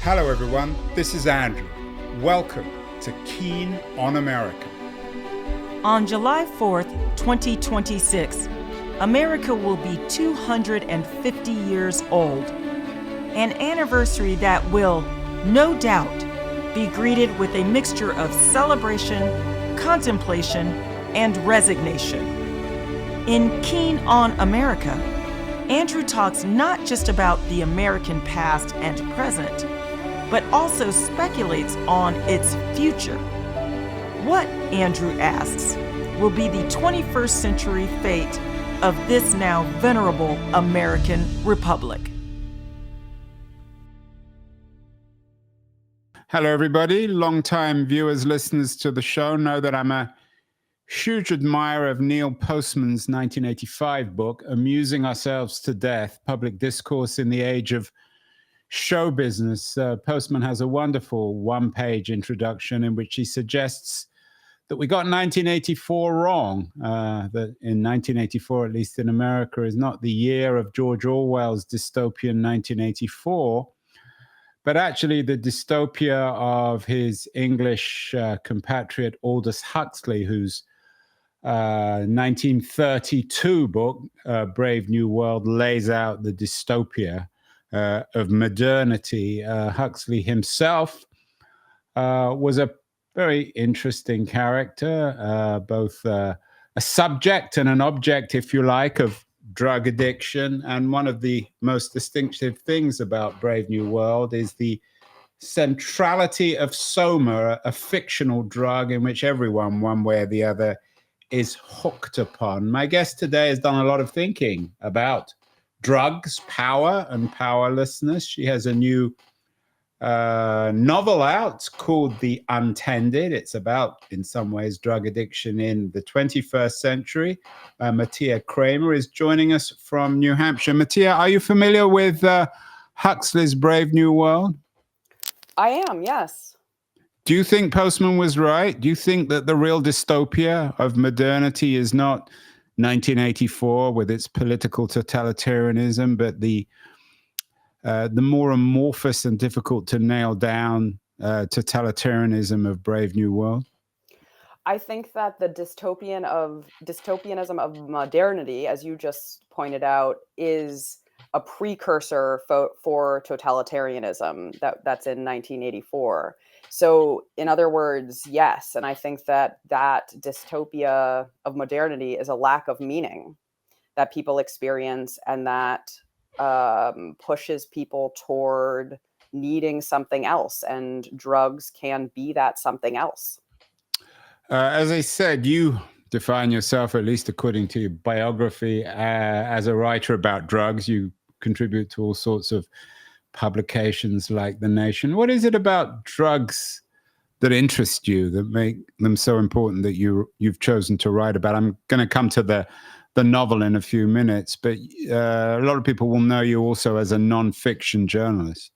Hello everyone, this is Andrew. Welcome to Keen on America. On July 4th, 2026, America will be 250 years old. An anniversary that will, no doubt, be greeted with a mixture of celebration, contemplation, and resignation. In Keen on America, Andrew talks not just about the American past and present, but also speculates on its future. What, Andrew asks, will be the 21st century fate of this now venerable American republic? Hello everybody, long-time viewers, listeners to the show know that I'm a huge admirer of Neil Postman's 1985 book, Amusing Ourselves to Death, Public Discourse in the Age of Show Business. Postman has a wonderful one-page introduction in which he suggests that we got 1984 wrong, that in 1984, at least in America, is not the year of George Orwell's dystopian 1984, but actually the dystopia of his English compatriot Aldous Huxley, whose 1932 book, Brave New World, lays out the dystopia of modernity. Huxley himself was a very interesting character, both a subject and an object, if you like, of drug addiction. And one of the most distinctive things about Brave New World is the centrality of Soma, a fictional drug in which everyone, one way or the other, is hooked upon. My guest today has done a lot of thinking about drugs, power, and powerlessness. She has a new novel out called The Untended. It's about, in some ways, drug addiction in the 21st century. Mattea Kramer is joining us from New Hampshire. Mattea, are you familiar with Huxley's Brave New World? I am, yes. Do you think Postman was right? Do you think that the real dystopia of modernity is not 1984 with its political totalitarianism, but the more amorphous and difficult to nail down totalitarianism of Brave New World? I think that the dystopianism of modernity, as you just pointed out, is a precursor for totalitarianism that's in 1984. So, in other words, yes, and I think that dystopia of modernity is a lack of meaning that people experience, and that pushes people toward needing something else, and drugs can be that something else. As I said, you define yourself, at least according to your biography, as a writer about drugs. You contribute to all sorts of publications like The Nation. What is it about drugs that interest you, that make them so important, that you've chosen to write about? I'm going to come to the novel in a few minutes, but a lot of people will know you also as a nonfiction journalist.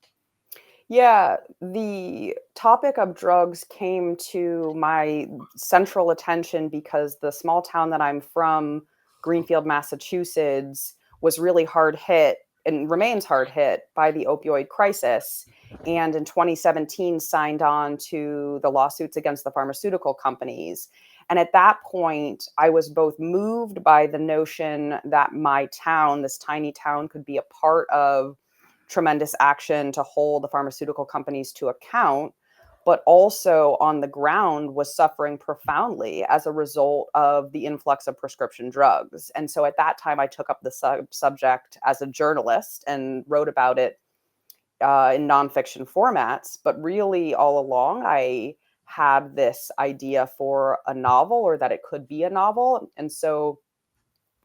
Yeah, the topic of drugs came to my central attention because the small town that I'm from, Greenfield, Massachusetts, was really hard hit and remains hard hit by the opioid crisis. And in 2017 signed on to the lawsuits against the pharmaceutical companies. And at that point, I was both moved by the notion that my town, this tiny town, could be a part of tremendous action to hold the pharmaceutical companies to account, but also on the ground was suffering profoundly as a result of the influx of prescription drugs. And so at that time, I took up the subject as a journalist and wrote about it in nonfiction formats. But really, all along, I had this idea for a novel, or that it could be a novel. And so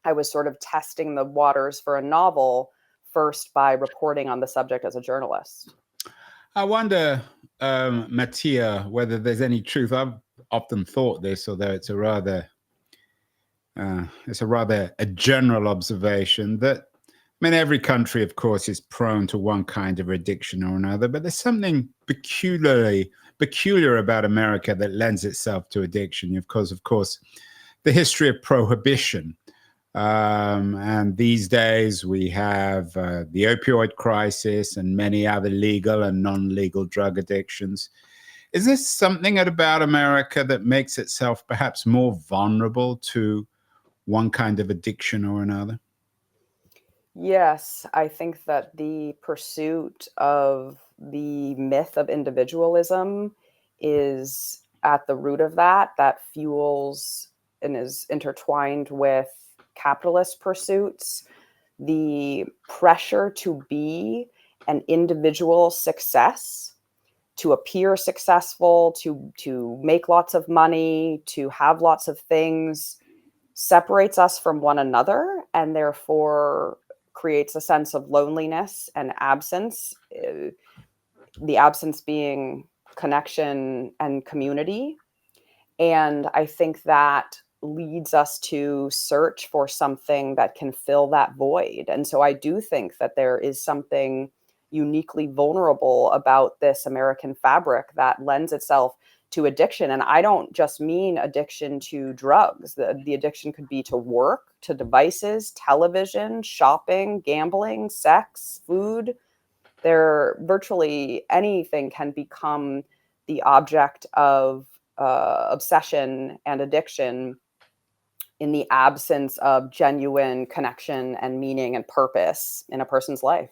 I was sort of testing the waters for a novel first by reporting on the subject as a journalist. I wonder, Mattea, whether there's any truth. I've often thought this, although it's a rather a general observation, that, I mean, every country, of course, is prone to one kind of addiction or another, but there's something peculiar about America that lends itself to addiction. Of course, the history of prohibition And these days we have the opioid crisis and many other legal and non-legal drug addictions. Is this something about America that makes itself perhaps more vulnerable to one kind of addiction or another? Yes, I think that the pursuit of the myth of individualism is at the root of that, that fuels and is intertwined with capitalist pursuits. The pressure to be an individual success, to appear successful, to make lots of money, to have lots of things, separates us from one another and therefore creates a sense of loneliness and absence, the absence being connection and community. And I think that leads us to search for something that can fill that void. And so I do think that there is something uniquely vulnerable about this American fabric that lends itself to addiction. And I don't just mean addiction to drugs. The addiction could be to work, to devices, television, shopping, gambling, sex, food. There virtually anything can become the object of obsession and addiction in the absence of genuine connection and meaning and purpose in a person's life.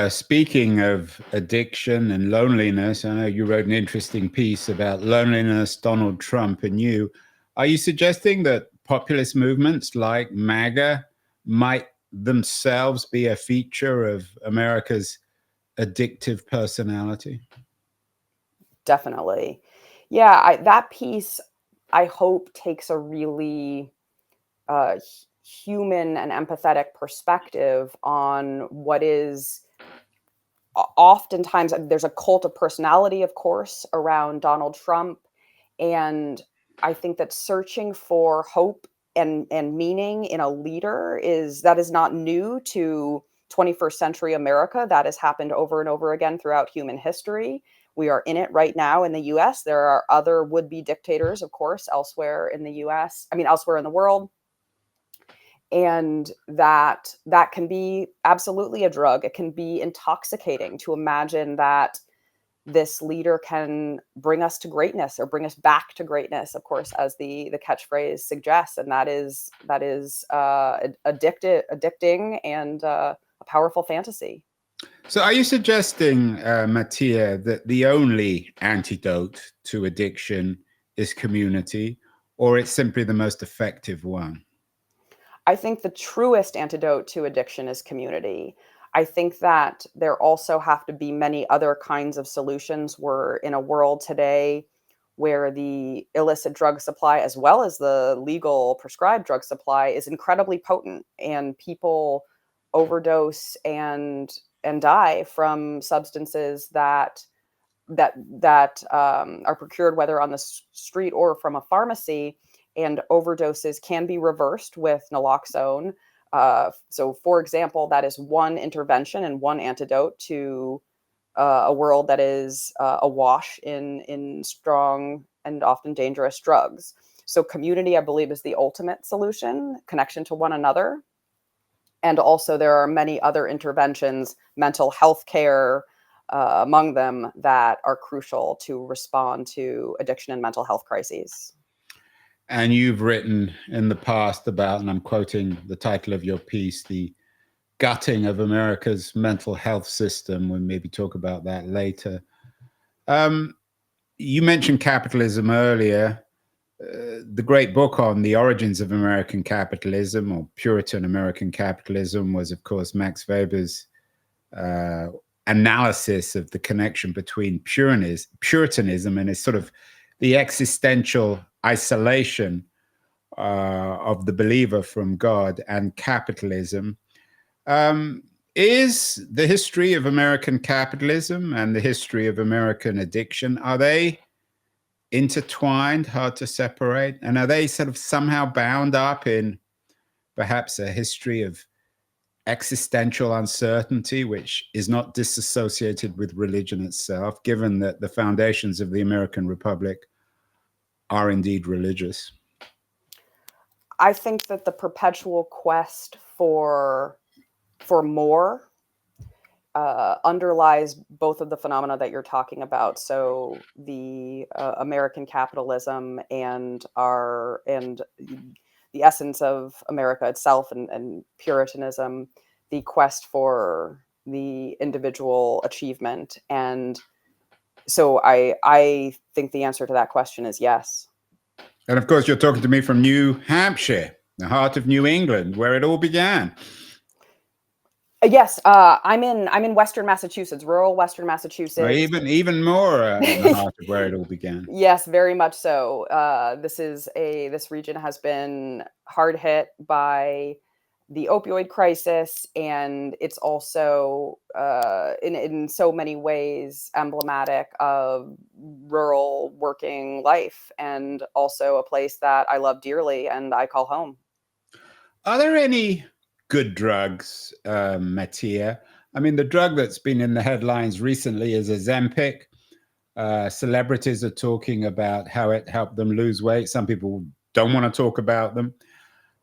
Speaking of addiction and loneliness, I know you wrote an interesting piece about loneliness, Donald Trump, and you. Are you suggesting that populist movements like MAGA might themselves be a feature of America's addictive personality? Definitely. Yeah, that piece, I hope, takes a really human and empathetic perspective on what is oftentimes there's a cult of personality, of course, around Donald Trump. And I think that searching for hope and meaning in a leader is not new to 21st century America. That has happened over and over again throughout human history. We are in it right now in the US. There are other would-be dictators, of course, elsewhere in the US, elsewhere in the world. And that can be absolutely a drug. It can be intoxicating to imagine that this leader can bring us to greatness or bring us back to greatness, of course, as the catchphrase suggests. And that is addicting and a powerful fantasy. So are you suggesting, Mattea, that the only antidote to addiction is community, or it's simply the most effective one? I think the truest antidote to addiction is community. I think that there also have to be many other kinds of solutions. We're in a world today where the illicit drug supply, as well as the legal prescribed drug supply, is incredibly potent, and people overdose and die from substances that are procured, whether on the street or from a pharmacy. And overdoses can be reversed with naloxone. So, for example, that is one intervention and one antidote to a world that is awash in strong and often dangerous drugs. So, community, I believe, is the ultimate solution, connection to one another. And also, there are many other interventions, mental health care among them, that are crucial to respond to addiction and mental health crises. And you've written in the past about, and I'm quoting the title of your piece, the gutting of America's mental health system. We'll maybe talk about that later. You mentioned capitalism earlier. The great book on the origins of American capitalism, or Puritan American capitalism, was, of course, Max Weber's analysis of the connection between Puritanism and its sort of the existential isolation of the believer from God and capitalism. Is the history of American capitalism and the history of American addiction, are they intertwined, hard to separate? And are they sort of somehow bound up in perhaps a history of existential uncertainty, which is not disassociated with religion itself, given that the foundations of the American Republic are indeed religious? I think that the perpetual quest for more underlies both of the phenomena that you're talking about. So the American capitalism and the essence of America itself and Puritanism, the quest for the individual achievement. And so I think the answer to that question is yes. And of course, you're talking to me from New Hampshire, the heart of New England, where it all began. Yes, I'm in Western Massachusetts, rural Western Massachusetts. Or even more in the heart of where it all began. Yes, very much so. This region has been hard hit by the opioid crisis, and it's also in so many ways emblematic of rural working life, and also a place that I love dearly and I call home. Are there any good drugs, Mattea? I mean, the drug that's been in the headlines recently is Ozempic. Celebrities are talking about how it helped them lose weight. Some people don't want to talk about them.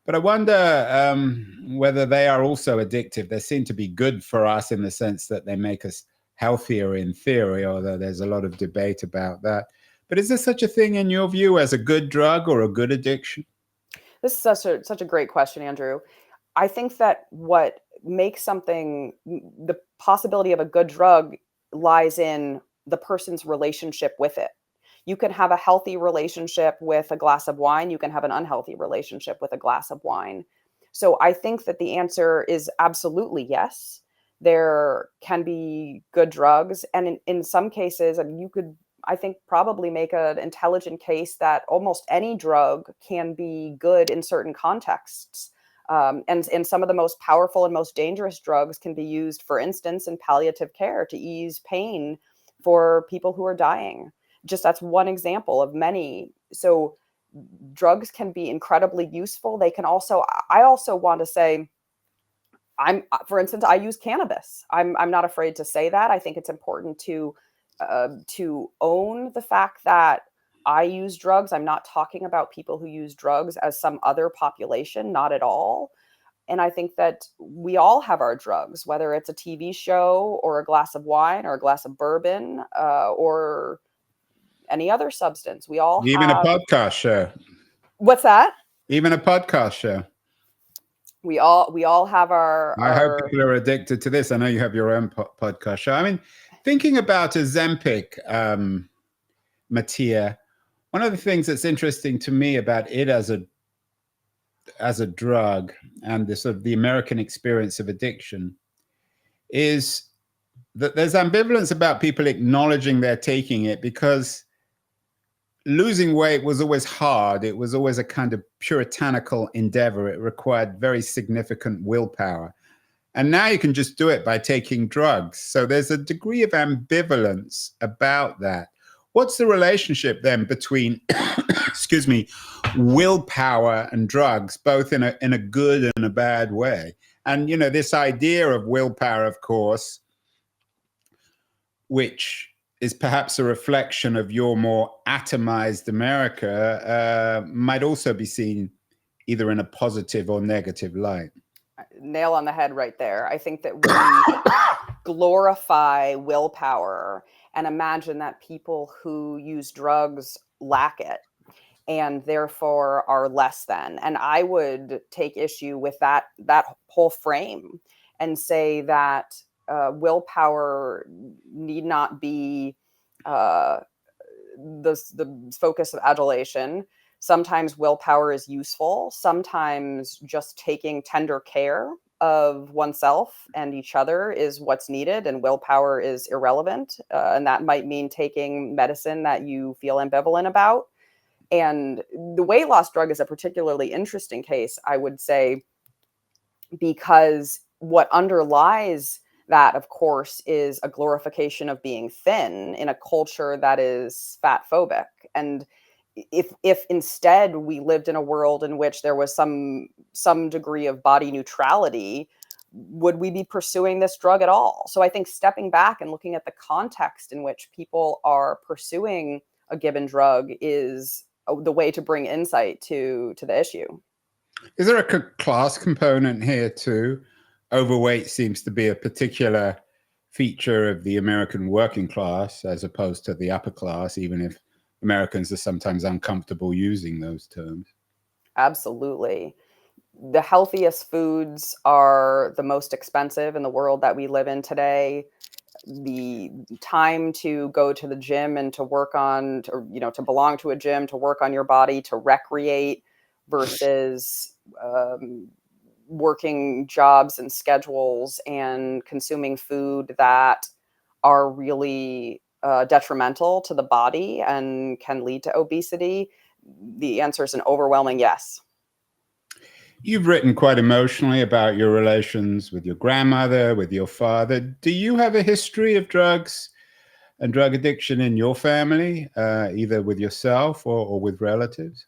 But I wonder whether they are also addictive. They seem to be good for us in the sense that they make us healthier in theory, although there's a lot of debate about that. But is there such a thing in your view as a good drug or a good addiction? This is such a great question, Andrew. I think that what makes something, the possibility of a good drug lies in the person's relationship with it. You can have a healthy relationship with a glass of wine. You can have an unhealthy relationship with a glass of wine. So I think that the answer is absolutely yes. There can be good drugs. And in some cases, I mean, you could, I think, probably make an intelligent case that almost any drug can be good in certain contexts. And some of the most powerful and most dangerous drugs can be used, for instance, in palliative care to ease pain for people who are dying. Just that's one example of many. So drugs can be incredibly useful. They can also, I also want to say, for instance, I use cannabis. I'm not afraid to say that. I think it's important to own the fact that I use drugs. I'm not talking about people who use drugs as some other population, not at all. And I think that we all have our drugs, whether it's a TV show or a glass of wine or a glass of bourbon or any other substance. We all Even have. a podcast show. What's that? Even a podcast show. We all have our. I hope people are addicted to this. I know you have your own podcast show. I mean, thinking about Ozempic, Mattea, one of the things that's interesting to me about it as a drug and the sort of the American experience of addiction is that there's ambivalence about people acknowledging they're taking it, because losing weight was always hard. It was always a kind of puritanical endeavor. It required very significant willpower. And now you can just do it by taking drugs. So there's a degree of ambivalence about that. What's the relationship then between, excuse me, willpower and drugs, both in a good and a bad way? And, you know, this idea of willpower, of course, which is perhaps a reflection of your more atomized America, might also be seen either in a positive or negative light. Nail on the head right there. I think that we glorify willpower and imagine that people who use drugs lack it and therefore are less than. And I would take issue with that whole frame and say that willpower need not be the focus of adulation. Sometimes willpower is useful. Sometimes just taking tender care of oneself and each other is what's needed, and willpower is irrelevant. And that might mean taking medicine that you feel ambivalent about. And the weight loss drug is a particularly interesting case, I would say, because what underlies that, of course, is a glorification of being thin in a culture that is fat phobic. And if instead we lived in a world in which there was some degree of body neutrality, would we be pursuing this drug at all? So I think stepping back and looking at the context in which people are pursuing a given drug is the way to bring insight to the issue. Is there a class component here too? Overweight seems to be a particular feature of the American working class as opposed to the upper class, even if Americans are sometimes uncomfortable using those terms. Absolutely. The healthiest foods are the most expensive in the world that we live in today. The time to go to the gym and to work on, to belong to a gym, to work on your body, to recreate versus working jobs and schedules and consuming food that are really detrimental to the body and can lead to obesity. The answer is an overwhelming yes. You've written quite emotionally about your relations with your grandmother, with your father. Do you have a history of drugs and drug addiction in your family, either with yourself or with relatives?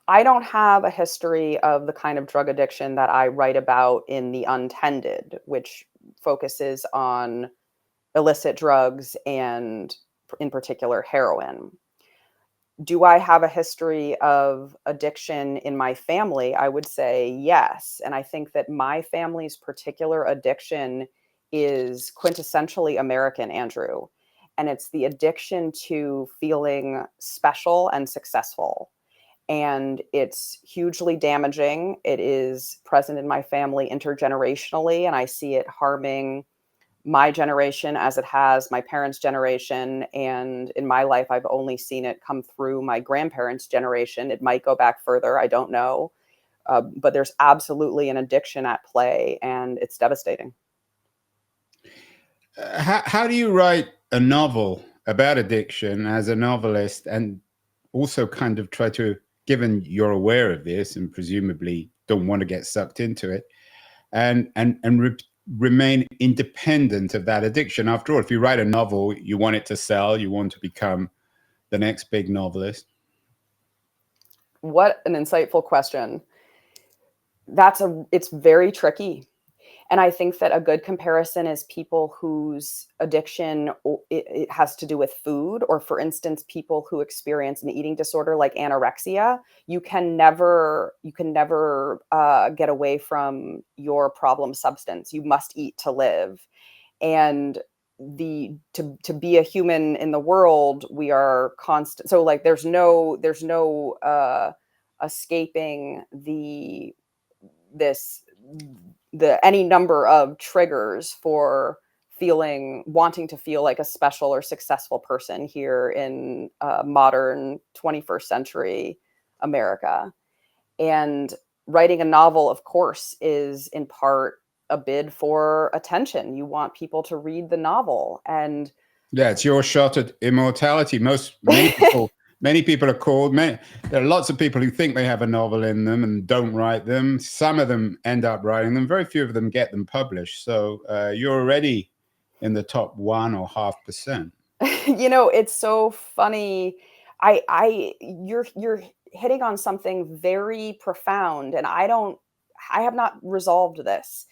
I don't have a history of the kind of drug addiction that I write about in the Untended, which focuses on illicit drugs and, in particular, heroin. Do I have a history of addiction in my family? I would say yes. And I think that my family's particular addiction is quintessentially American, Andrew. And it's the addiction to feeling special and successful. And it's hugely damaging. It is present in my family intergenerationally, and I see it harming my generation as it has my parents' generation. And in my life, I've only seen it come through my grandparents' generation. It might go back further. I don't know. But there's absolutely an addiction at play, and it's devastating. How do you write a novel about addiction as a novelist and also kind of try to, given you're aware of this and presumably don't want to get sucked into it, and remain independent of that addiction? After all, if you write a novel, you want it to sell, you want to become the next big novelist. What an insightful question. It's very tricky. And I think that a good comparison is people whose addiction it has to do with food, or for instance, people who experience an eating disorder like anorexia. You can never get away from your problem substance. You must eat to live. And to be a human in the world, we are constant. So like there's no escaping this the any number of triggers for wanting to feel like a special or successful person here in modern 21st century America. And writing a novel, of course, is in part a bid for attention. You want people to read the novel. And Yeah, it's your shot at immortality. Many people are called. There are lots of people who think they have a novel in them and don't write them. Some of them end up writing them. Very few of them get them published. So you're already in the top 1.5%. It's so funny. You're hitting on something very profound, and I have not resolved this.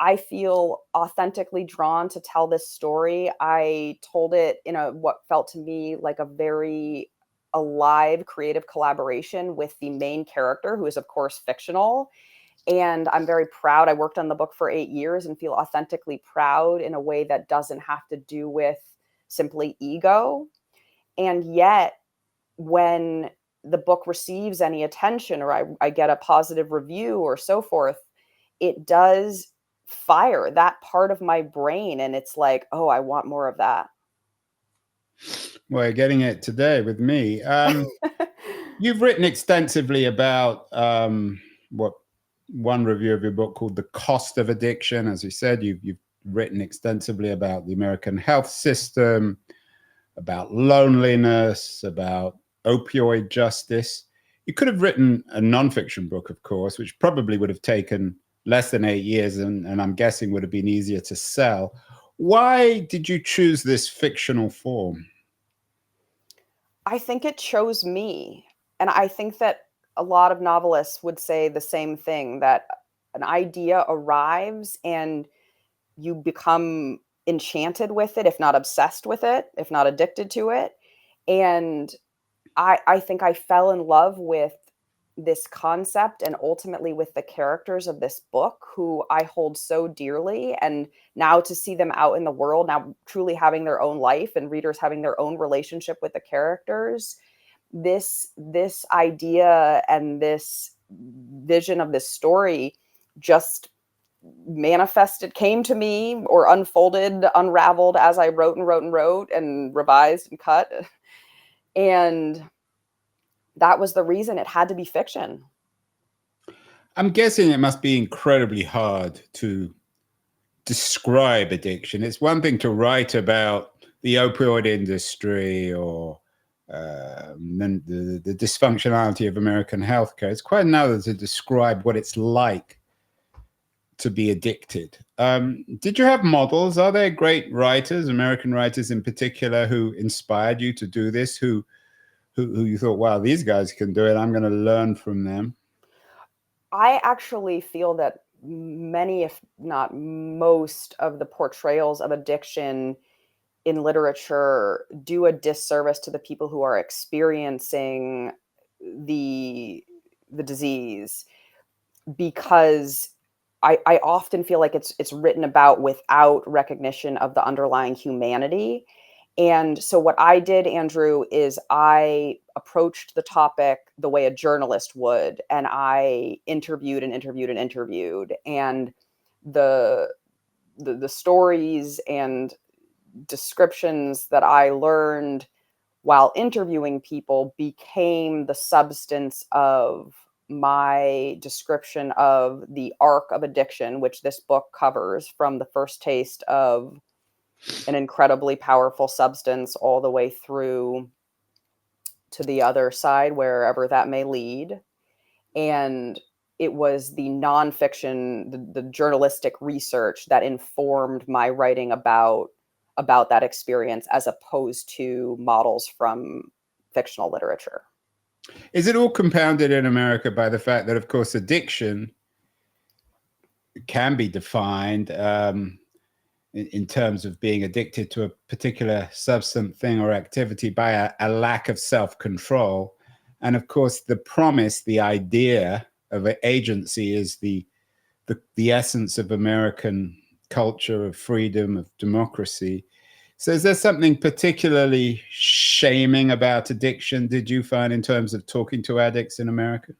I feel authentically drawn to tell this story. I told it in what felt to me like a very alive creative collaboration with the main character, who is of course fictional. And I'm very proud. I worked on the book for 8 years and feel authentically proud in a way that doesn't have to do with simply ego. And yet, when the book receives any attention, or I get a positive review or so forth, it does fire that part of my brain. And it's like, oh, I want more of that. Well, you're getting it today with me. You've written extensively about what one review of your book called The Cost of Addiction. As you said, you've written extensively about the American health system, about loneliness, about opioid justice. You could have written a nonfiction book, of course, which probably would have taken less than 8 years and I'm guessing would have been easier to sell. Why did you choose this fictional form? I think it chose me. And I think that a lot of novelists would say the same thing, that an idea arrives and you become enchanted with it, if not obsessed with it, if not addicted to it. And I think I fell in love with this concept and ultimately with the characters of this book who I hold so dearly. And now to see them out in the world, now truly having their own life and readers having their own relationship with the characters, this idea and this vision of this story just manifested, came to me, or unfolded, unraveled as I wrote and wrote and wrote and revised and cut. And that was the reason it had to be fiction. I'm guessing it must be incredibly hard to describe addiction. It's one thing to write about the opioid industry or the dysfunctionality of American healthcare. It's quite another to describe what it's like to be addicted. Did you have models? Are there great writers, American writers in particular, who inspired you to do this, who you thought, wow, these guys can do it, I'm going to learn from them? I actually feel that many, if not most, of the portrayals of addiction in literature do a disservice to the people who are experiencing the disease, because I often feel like it's written about without recognition of the underlying humanity. And so what I did, Andrew, is I approached the topic the way a journalist would, and I interviewed and interviewed and interviewed, and the stories and descriptions that I learned while interviewing people became the substance of my description of the arc of addiction, which this book covers from the first taste of an incredibly powerful substance all the way through to the other side, wherever that may lead. And it was the nonfiction, the journalistic research that informed my writing about that experience, as opposed to models from fictional literature. Is it all compounded in America by the fact that, of course, addiction can be defined in terms of being addicted to a particular substance, thing, or activity by a lack of self-control? And of course, the promise, the idea of agency is the essence of American culture, of freedom, of democracy. So is there something particularly shaming about addiction, did you find, in terms of talking to addicts in America?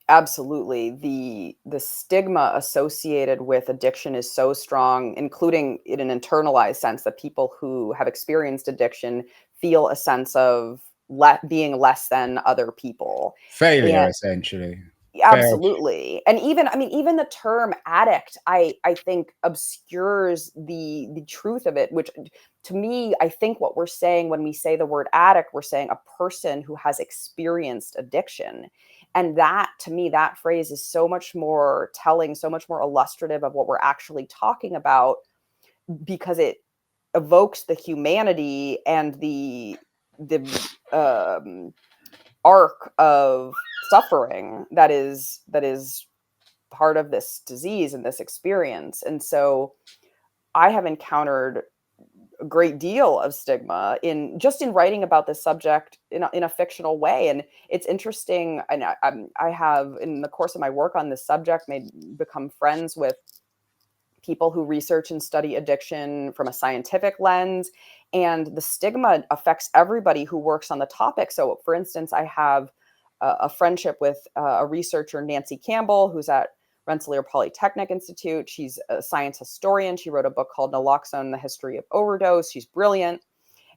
Absolutely. The stigma associated with addiction is so strong, including in an internalized sense, that people who have experienced addiction feel a sense of being less than other people. Failure, essentially. Absolutely. And even the term addict, I think obscures the truth of it, which to me, I think what we're saying when we say the word addict, we're saying a person who has experienced addiction. And that, to me, that phrase is so much more telling, so much more illustrative of what we're actually talking about, because it evokes the humanity and the arc of suffering that is part of this disease and this experience. And so I have encountered a great deal of stigma in writing about this subject in a fictional way. And it's interesting. And I have, in the course of my work on this subject, become friends with people who research and study addiction from a scientific lens, and the stigma affects everybody who works on the topic. So, for instance, I have a friendship with a researcher, Nancy Campbell, who's at Rensselaer Polytechnic Institute. She's a science historian. She wrote a book called Naloxone: The History of Overdose. She's brilliant.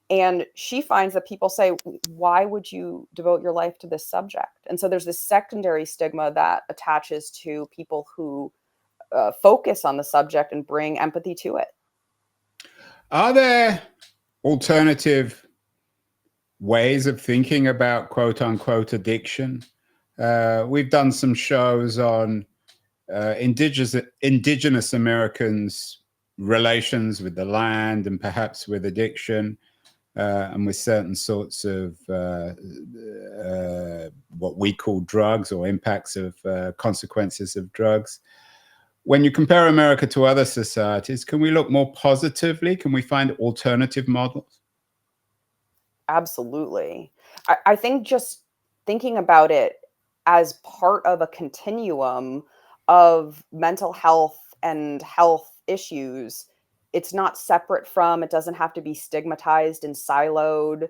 And she finds that people say, why would you devote your life to this subject? And so there's this secondary stigma that attaches to people who focus on the subject and bring empathy to it. Are there alternative ways of thinking about quote unquote addiction? We've done some shows on indigenous Americans' relations with the land and perhaps with addiction, and with certain sorts of what we call drugs, or impacts of consequences of drugs. When you compare America to other societies, can we look more positively? Can we find alternative models? Absolutely. I think just thinking about it as part of a continuum of mental health and health issues. It's not separate from, it doesn't have to be stigmatized and siloed.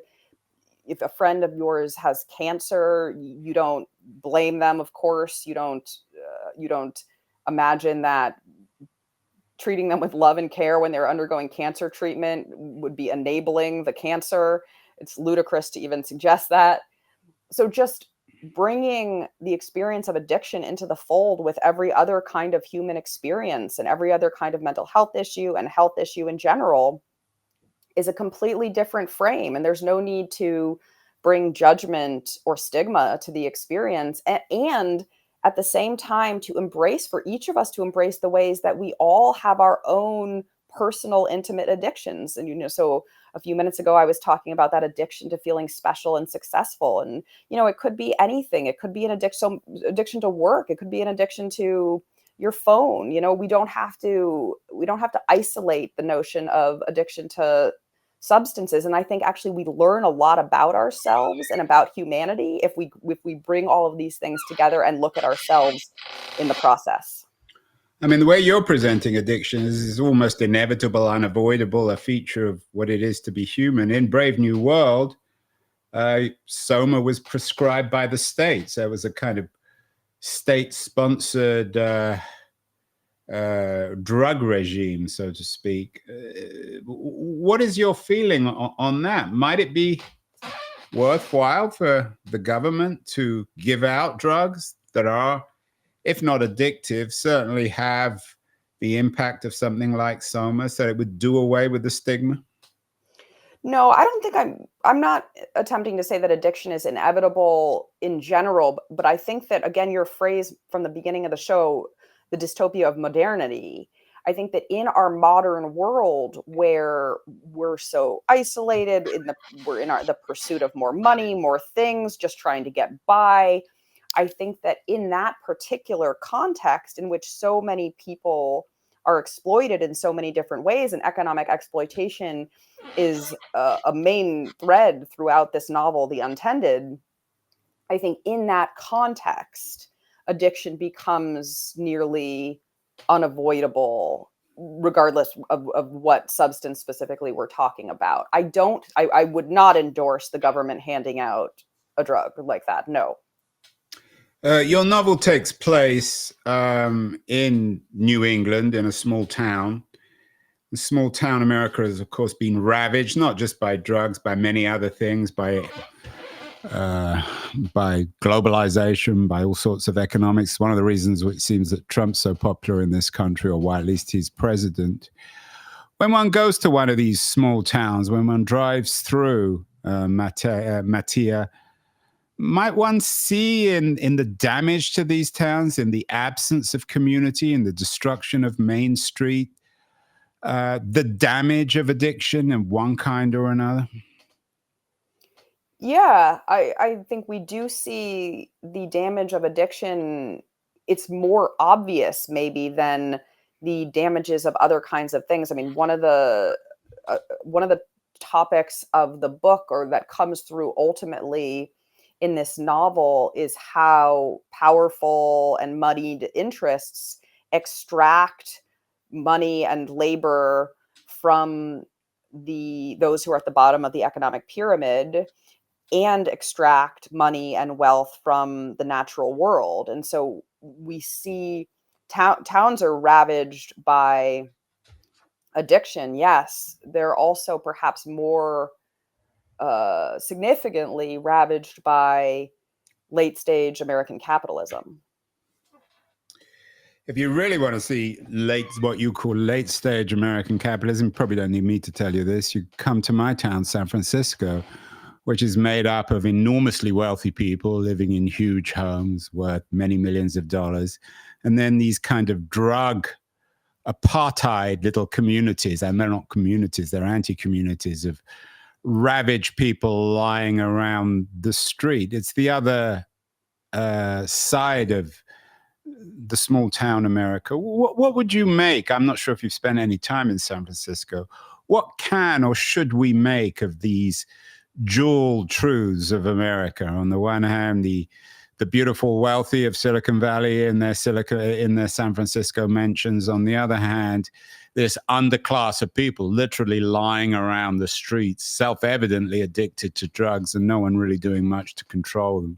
If a friend of yours has cancer, you don't blame them, of course. You don't imagine that treating them with love and care when they're undergoing cancer treatment would be enabling the cancer. It's ludicrous to even suggest that. So just bringing the experience of addiction into the fold with every other kind of human experience and every other kind of mental health issue and health issue in general is a completely different frame. And there's no need to bring judgment or stigma to the experience. And at the same time, to embrace, for each of us to embrace the ways that we all have our own personal, intimate addictions. And, so a few minutes ago, I was talking about that addiction to feeling special and successful. And, it could be anything. It could be an addiction to work. It could be an addiction to your phone. We don't have to isolate the notion of addiction to substances. And I think actually we learn a lot about ourselves and about humanity if we bring all of these things together and look at ourselves in the process. I mean, the way you're presenting addiction is almost inevitable, unavoidable, a feature of what it is to be human. In Brave New World, Soma was prescribed by the states. There was a kind of state-sponsored drug regime, so to speak. What is your feeling on that? Might it be worthwhile for the government to give out drugs that are, if not addictive, certainly have the impact of something like Soma, so it would do away with the stigma? No, I don't think I'm not attempting to say that addiction is inevitable in general, but I think that, again, your phrase from the beginning of the show, the dystopia of modernity, I think that in our modern world where we're so isolated, we're in the pursuit of more money, more things, just trying to get by, I think that in that particular context in which so many people are exploited in so many different ways, and economic exploitation is a main thread throughout this novel, The Untended, I think in that context, addiction becomes nearly unavoidable, regardless of what substance specifically we're talking about. I would not endorse the government handing out a drug like that. No. Your novel takes place in New England, in a small town. The small town America has, of course, been ravaged, not just by drugs, by many other things, by globalization, by all sorts of economics. One of the reasons it seems that Trump's so popular in this country, or why at least he's president. When one goes to one of these small towns, when one drives through Mattea, might one see in the damage to these towns, in the absence of community, in the destruction of Main Street, the damage of addiction in one kind or another? Yeah, I think we do see the damage of addiction. It's more obvious maybe than the damages of other kinds of things. I mean, one of the topics of the book, or that comes through ultimately in this novel, is how powerful and moneyed interests extract money and labor from those who are at the bottom of the economic pyramid, and extract money and wealth from the natural world. And so we see towns are ravaged by addiction. Yes, they're also perhaps more significantly ravaged by late stage American capitalism. If you really want to see what you call late stage American capitalism, you probably don't need me to tell you this. You come to my town, San Francisco, which is made up of enormously wealthy people living in huge homes worth many millions of dollars. And then these kind of drug apartheid little communities, and they're not communities, they're anti-communities of ravaged people lying around the street. It's the other side of the small town America. What would you make? I'm not sure if you've spent any time in San Francisco. What can or should we make of these dual truths of America? On the one hand, the the beautiful wealthy of Silicon Valley in their San Francisco mansions. On the other hand, this underclass of people literally lying around the streets, self-evidently addicted to drugs, and no one really doing much to control them.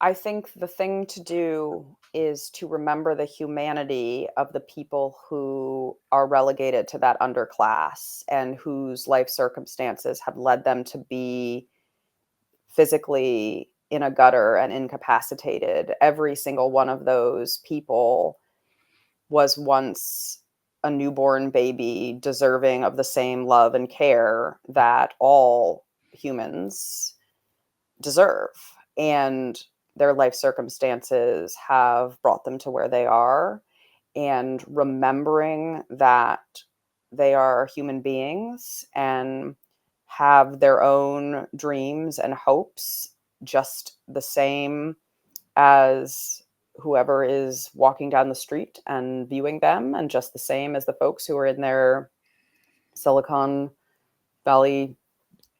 I think the thing to do is to remember the humanity of the people who are relegated to that underclass and whose life circumstances have led them to be physically in a gutter and incapacitated. Every single one of those people was once a newborn baby deserving of the same love and care that all humans deserve. And their life circumstances have brought them to where they are. And remembering that they are human beings and have their own dreams and hopes just the same as whoever is walking down the street and viewing them, and just the same as the folks who are in their Silicon Valley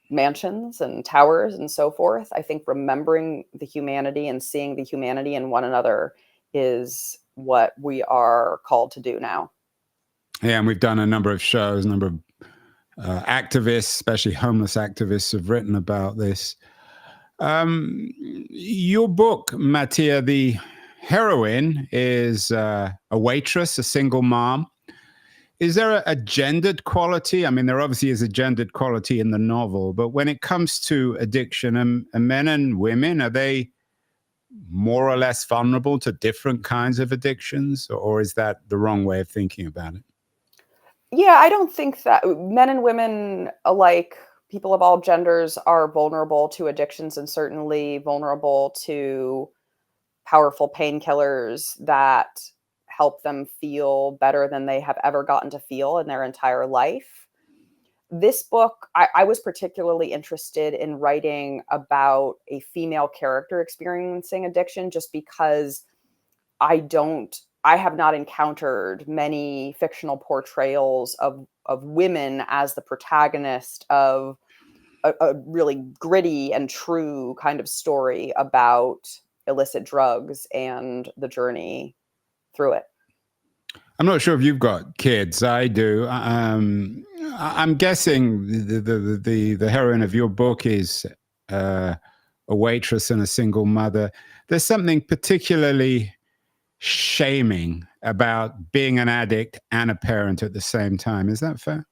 mansions and towers and so forth. I think remembering the humanity and seeing the humanity in one another is what we are called to do now. Yeah, and we've done a number of shows, a number of activists, especially homeless activists, have written about this. Your book, Mattea, the heroine is a waitress, a single mom. Is there a gendered quality? I mean, there obviously is a gendered quality in the novel, but when it comes to addiction, and men and women, are they more or less vulnerable to different kinds of addictions, or is that the wrong way of thinking about it? Yeah, I don't think that men and women alike, people of all genders, are vulnerable to addictions and certainly vulnerable to powerful painkillers that help them feel better than they have ever gotten to feel in their entire life. This book, I was particularly interested in writing about a female character experiencing addiction just because I have not encountered many fictional portrayals of women as the protagonist of a really gritty and true kind of story about illicit drugs and the journey through it. I'm not sure if you've got kids. I do. I'm guessing the heroine of your book is a waitress and a single mother. There's something particularly shaming about being an addict and a parent at the same time. Is that fair?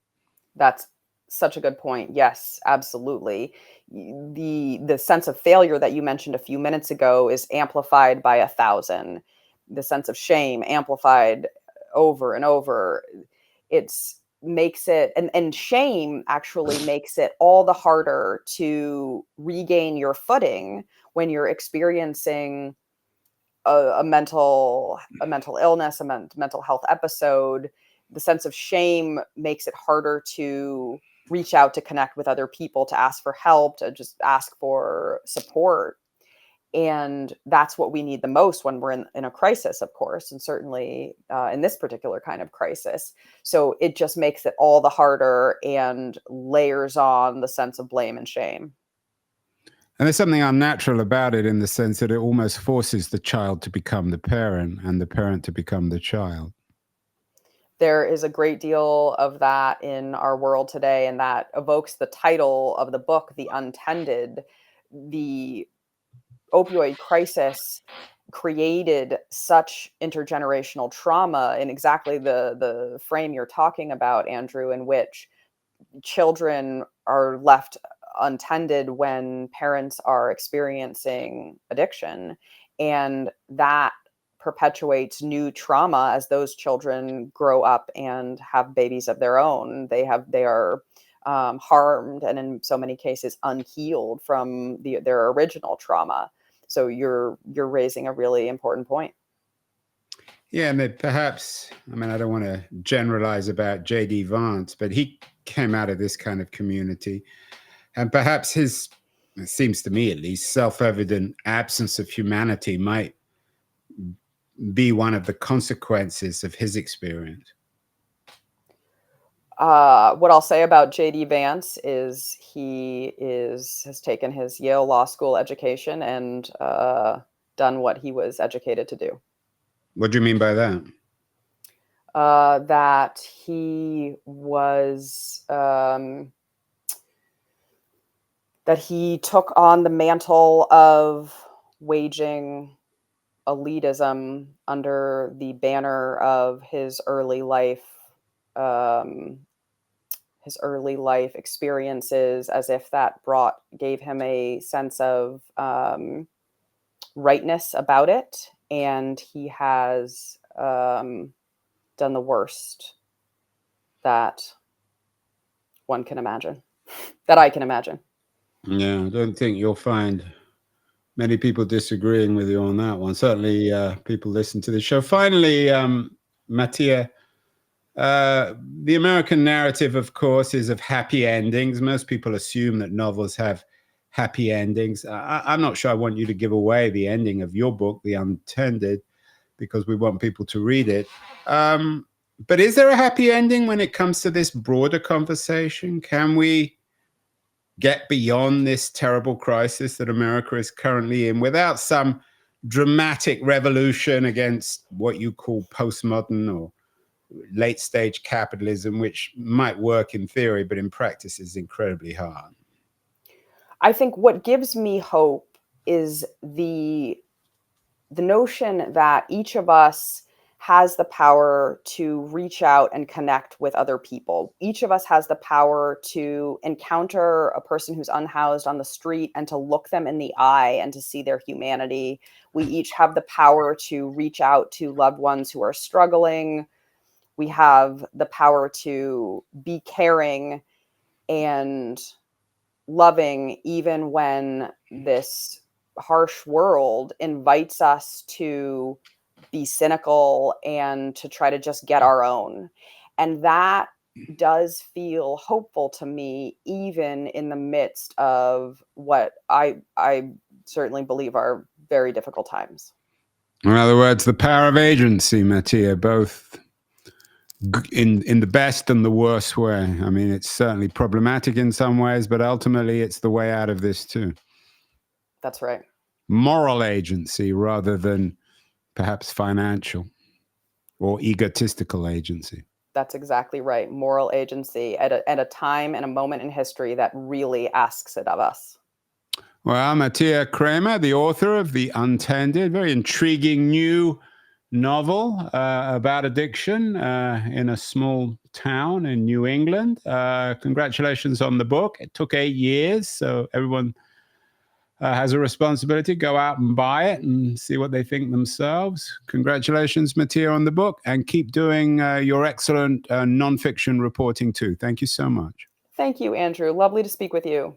That's such a good point. Yes, absolutely. The sense of failure that you mentioned a few minutes ago is amplified by 1,000. The sense of shame amplified over and over. It's makes it, and shame actually makes it all the harder to regain your footing when you're experiencing a mental illness, a mental health episode. The sense of shame makes it harder to reach out, to connect with other people, to ask for help, to just ask for support. And that's what we need the most when we're in a crisis, of course, and certainly in this particular kind of crisis. So it just makes it all the harder and layers on the sense of blame and shame. And there's something unnatural about it in the sense that it almost forces the child to become the parent and the parent to become the child. There is a great deal of that in our world today, and that evokes the title of the book, The Untended. The opioid crisis created such intergenerational trauma in exactly the frame you're talking about, Andrew, in which children are left untended when parents are experiencing addiction. And that perpetuates new trauma as those children grow up and have babies of their own. They are harmed, and in so many cases unhealed from their original trauma. So you're raising a really important point. Yeah, and that perhaps, I mean, I don't want to generalize about J.D. Vance, but he came out of this kind of community. And perhaps his, it seems to me at least, self-evident absence of humanity might be one of the consequences of his experience. What I'll say about J.D. Vance is has taken his Yale Law School education and done what he was educated to do. What do you mean by that? That he was that he took on the mantle of waging elitism under the banner of his early life experiences, as if that gave him a sense of rightness about it, and he has done the worst that one can imagine, that I can imagine. Yeah, I don't think you'll find many people disagreeing with you on that one. Certainly, people listen to the show. Finally, Mattea, the American narrative, of course, is of happy endings. Most people assume that novels have happy endings. I'm not sure I want you to give away the ending of your book, The Untended, because we want people to read it. But is there a happy ending when it comes to this broader conversation? Can we get beyond this terrible crisis that America is currently in without some dramatic revolution against what you call postmodern or late stage capitalism, which might work in theory, but in practice is incredibly hard? I think what gives me hope is the notion that each of us has the power to reach out and connect with other people. Each of us has the power to encounter a person who's unhoused on the street and to look them in the eye and to see their humanity. We each have the power to reach out to loved ones who are struggling. We have the power to be caring and loving, even when this harsh world invites us to be cynical and to try to just get our own. And that does feel hopeful to me, even in the midst of what I certainly believe are very difficult times. In other words, the power of agency, Mattea, both in the best and the worst way. I mean, it's certainly problematic in some ways, but ultimately it's the way out of this too. That's right. Moral agency rather than perhaps financial or egotistical agency. That's exactly right. Moral agency at a time and a moment in history that really asks it of us. Well, Mattea Kramer, the author of The Untended, very intriguing new novel about addiction in a small town in New England. Congratulations on the book. It took 8 years, so everyone has a responsibility. Go out and buy it and see what they think themselves. Congratulations, Mattea, on the book, and keep doing your excellent nonfiction reporting too. Thank you so much. Thank you, Andrew. Lovely to speak with you.